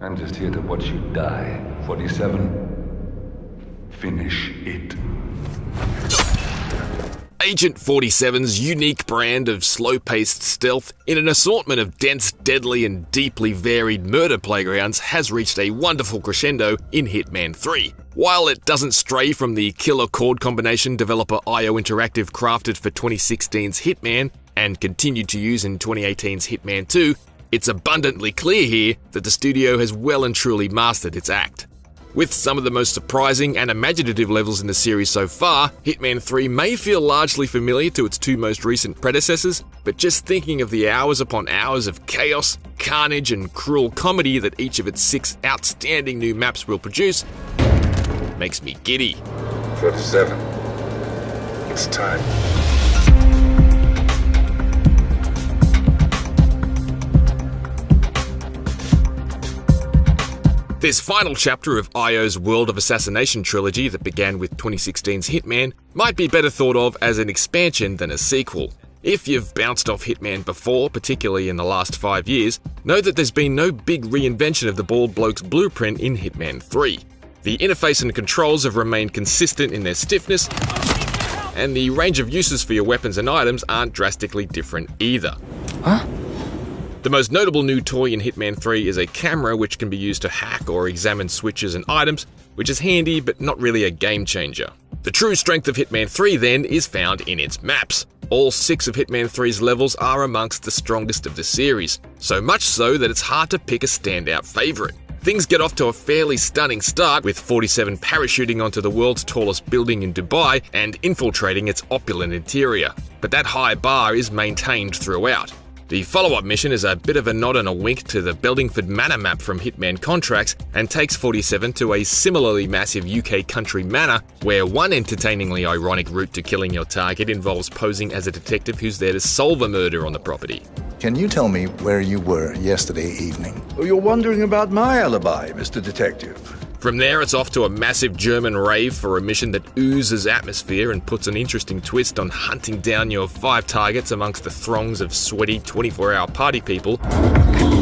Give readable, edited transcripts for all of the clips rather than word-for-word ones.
I'm just here to watch you die, 47. Finish it. Agent 47's unique brand of slow-paced stealth in an assortment of dense, deadly and deeply varied murder playgrounds has reached a wonderful crescendo in Hitman 3. While it doesn't stray from the killer chord combination developer IO Interactive crafted for 2016's Hitman and continued to use in 2018's Hitman 2, it's abundantly clear here that the studio has well and truly mastered its act. With some of the most surprising and imaginative levels in the series so far, Hitman 3 may feel largely familiar to its two most recent predecessors, but just thinking of the hours upon hours of chaos, carnage and cruel comedy that each of its 6 outstanding new maps will produce makes me giddy. 47. It's time. This final chapter of IO's World of Assassination trilogy that began with 2016's Hitman might be better thought of as an expansion than a sequel. If you've bounced off Hitman before, particularly in the last 5 years, know that there's been no big reinvention of the bald bloke's blueprint in Hitman 3. The interface and controls have remained consistent in their stiffness, and the range of uses for your weapons and items aren't drastically different either. Huh? The most notable new toy in Hitman 3 is a camera which can be used to hack or examine switches and items, which is handy but not really a game changer. The true strength of Hitman 3 then is found in its maps. All 6 of Hitman 3's levels are amongst the strongest of the series, so much so that it's hard to pick a standout favourite. Things get off to a fairly stunning start with 47 parachuting onto the world's tallest building in Dubai and infiltrating its opulent interior. But that high bar is maintained throughout. The follow-up mission is a bit of a nod and a wink to the Beldingford Manor map from Hitman Contracts and takes 47 to a similarly massive UK country manor where one entertainingly ironic route to killing your target involves posing as a detective who's there to solve a murder on the property. Can you tell me where you were yesterday evening? Oh, you're wondering about my alibi, Mr. Detective. From there, it's off to a massive German rave for a mission that oozes atmosphere and puts an interesting twist on hunting down your 5 targets amongst the throngs of sweaty 24-hour party people.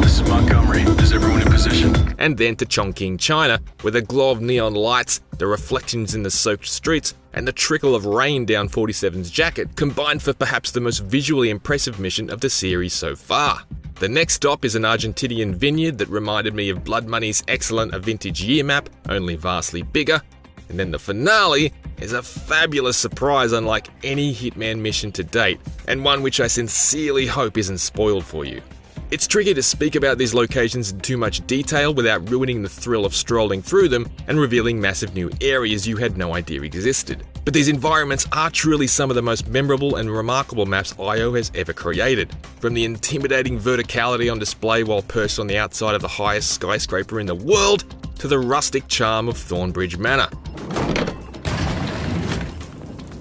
This is Montgomery. Is everyone in position? And then to Chongqing, China, where the glow of neon lights, the reflections in the soaked streets, and the trickle of rain down 47's jacket combine for perhaps the most visually impressive mission of the series so far. The next stop is an Argentinian vineyard that reminded me of Blood Money's excellent A Vintage Year map, only vastly bigger. And then the finale is a fabulous surprise unlike any Hitman mission to date, and one which I sincerely hope isn't spoiled for you. It's tricky to speak about these locations in too much detail without ruining the thrill of strolling through them and revealing massive new areas you had no idea existed. But these environments are truly some of the most memorable and remarkable maps IO has ever created. From the intimidating verticality on display while perched on the outside of the highest skyscraper in the world, to the rustic charm of Thornbridge Manor.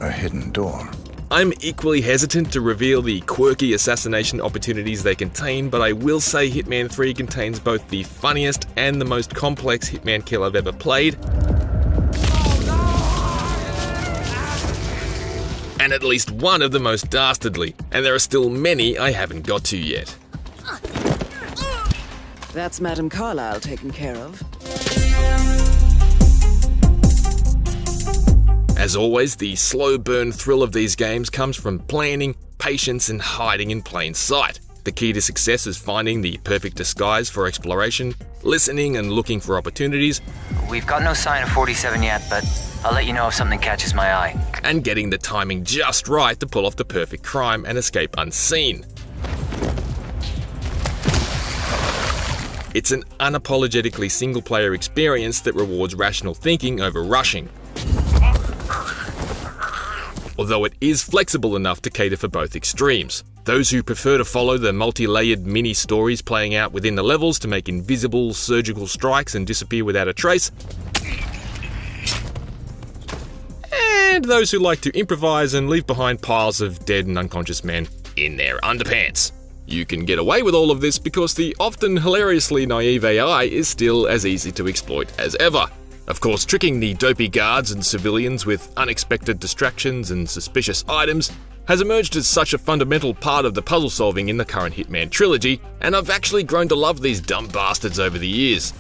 A hidden door. I'm equally hesitant to reveal the quirky assassination opportunities they contain, but I will say Hitman 3 contains both the funniest and the most complex Hitman kill I've ever played, and at least one of the most dastardly, and there are still many I haven't got to yet. That's Madame Carlyle taken care of. As always, the slow burn thrill of these games comes from planning, patience, and hiding in plain sight. The key to success is finding the perfect disguise for exploration, listening and looking for opportunities. We've got no sign of 47 yet, but I'll let you know if something catches my eye. And getting the timing just right to pull off the perfect crime and escape unseen. It's an unapologetically single-player experience that rewards rational thinking over rushing. Although it is flexible enough to cater for both extremes. Those who prefer to follow the multi-layered mini-stories playing out within the levels to make invisible surgical strikes and disappear without a trace. And those who like to improvise and leave behind piles of dead and unconscious men in their underpants. You can get away with all of this because the often hilariously naive AI is still as easy to exploit as ever. Of course, tricking the dopey guards and civilians with unexpected distractions and suspicious items has emerged as such a fundamental part of the puzzle solving in the current Hitman trilogy, and I've actually grown to love these dumb bastards over the years.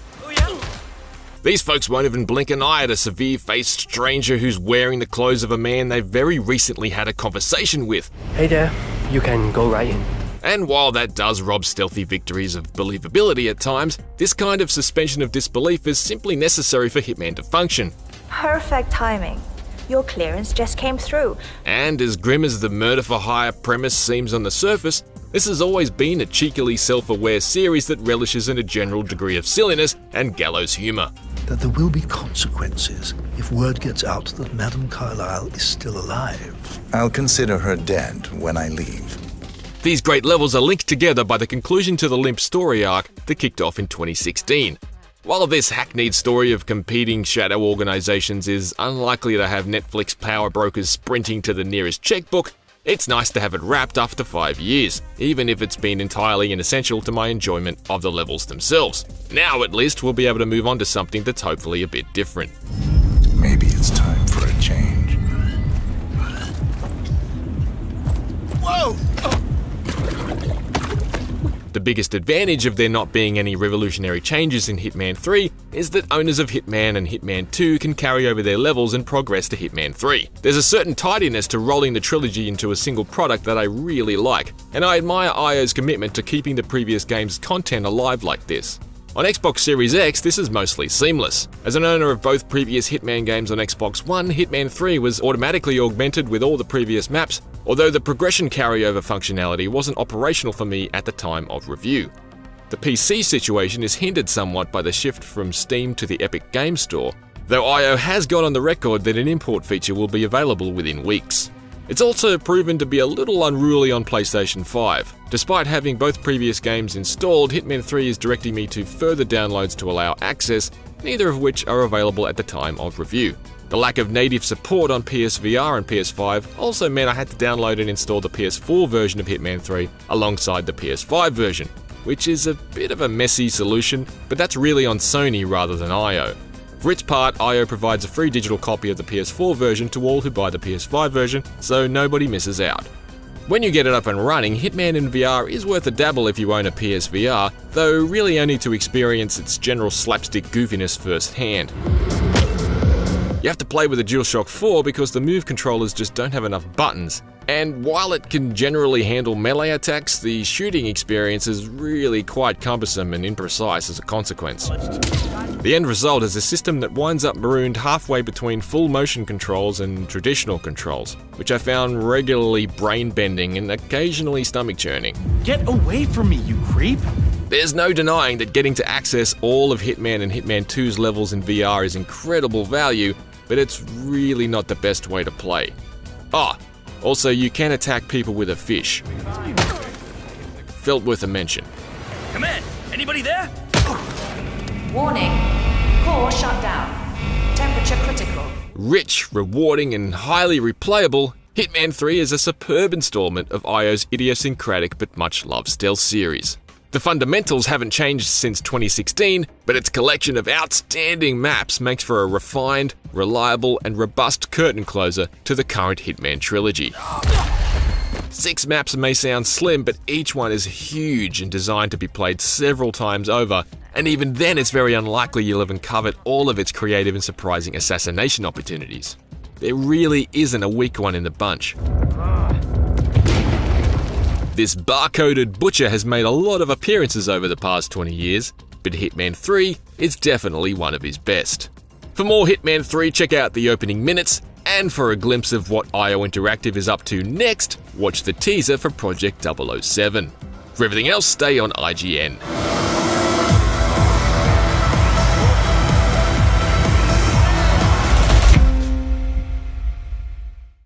These folks won't even blink an eye at a severe-faced stranger who's wearing the clothes of a man they've very recently had a conversation with. Hey there, you can go right in. And while that does rob stealthy victories of believability at times, this kind of suspension of disbelief is simply necessary for Hitman to function. Perfect timing. Your clearance just came through. And as grim as the murder-for-hire premise seems on the surface, this has always been a cheekily self-aware series that relishes in a general degree of silliness and gallows humour. That there will be consequences if word gets out that Madame Carlyle is still alive. I'll consider her dead when I leave. These great levels are linked together by the conclusion to the Limp story arc that kicked off in 2016. While this hackneyed story of competing shadow organizations is unlikely to have Netflix power brokers sprinting to the nearest checkbook, it's nice to have it wrapped after 5 years, even if it's been entirely inessential to my enjoyment of the levels themselves. Now at least we'll be able to move on to something that's hopefully a bit different. Maybe it's time for a change. Whoa! The biggest advantage of there not being any revolutionary changes in Hitman 3 is that owners of Hitman and Hitman 2 can carry over their levels and progress to Hitman 3. There's a certain tidiness to rolling the trilogy into a single product that I really like, and I admire IO's commitment to keeping the previous game's content alive like this. On Xbox Series X, this is mostly seamless. As an owner of both previous Hitman games on Xbox One, Hitman 3 was automatically augmented with all the previous maps, although the progression carryover functionality wasn't operational for me at the time of review. The PC situation is hindered somewhat by the shift from Steam to the Epic Games Store, though IO has got on the record that an import feature will be available within weeks. It's also proven to be a little unruly on PlayStation 5. Despite having both previous games installed, Hitman 3 is directing me to further downloads to allow access, neither of which are available at the time of review. The lack of native support on PSVR and PS5 also meant I had to download and install the PS4 version of Hitman 3 alongside the PS5 version, which is a bit of a messy solution, but that's really on Sony rather than IO. For its part, IO provides a free digital copy of the PS4 version to all who buy the PS5 version, so nobody misses out. When you get it up and running, Hitman in VR is worth a dabble if you own a PSVR, though really only to experience its general slapstick goofiness firsthand. You have to play with a DualShock 4 because the Move controllers just don't have enough buttons, and while it can generally handle melee attacks, the shooting experience is really quite cumbersome and imprecise as a consequence. The end result is a system that winds up marooned halfway between full motion controls and traditional controls, which I found regularly brain-bending and occasionally stomach-churning. Get away from me, you creep! There's no denying that getting to access all of Hitman and Hitman 2's levels in VR is incredible value, but it's really not the best way to play. Also you can attack people with a fish. Felt worth a mention. Command, anybody there? Warning. Core shut down. Temperature critical. Rich, rewarding, and highly replayable, Hitman 3 is a superb installment of IO's idiosyncratic but much-loved stealth series. The fundamentals haven't changed since 2016, but its collection of outstanding maps makes for a refined, reliable, and robust curtain closer to the current Hitman trilogy. 6 maps may sound slim, but each one is huge and designed to be played several times over, and even then it's very unlikely you'll have uncovered all of its creative and surprising assassination opportunities. There really isn't a weak one in the bunch. This barcoded butcher has made a lot of appearances over the past 20 years, but Hitman 3 is definitely one of his best. For more Hitman 3, check out the opening minutes, and for a glimpse of what IO Interactive is up to next, watch the teaser for Project 007. For everything else, stay on IGN.